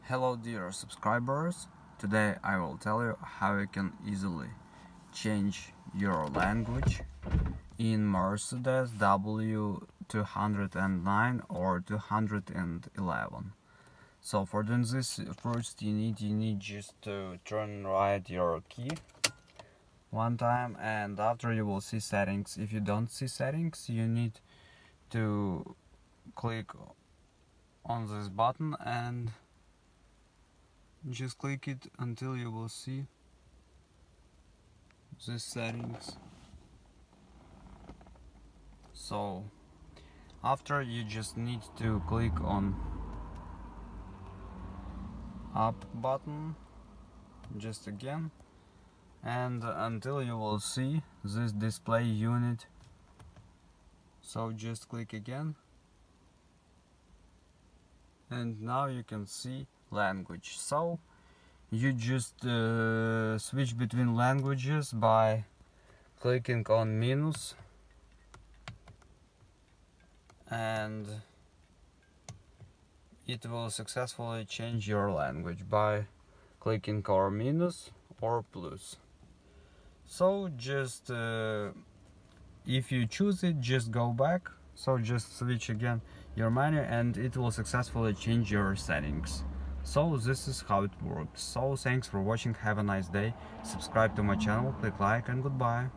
Hello dear subscribers, today I will tell you how you can easily change your language in Mercedes W209 or 211. So for doing this, first you need just to turn right your key one time, and after you will see settings. If you don't see settings, you need to click on this button and just click it until you will see these settings. So after, you just need to click on up button just again, and until you will see this display unit. So just click again, and now you can see language. So you just switch between languages by clicking on minus, and it will successfully change your language by clicking or minus or plus. So just if you choose it, just go back. So just switch again your menu and it will successfully change your settings. So this is how it works. So thanks for watching, have a nice day, subscribe to my channel, click like, and goodbye.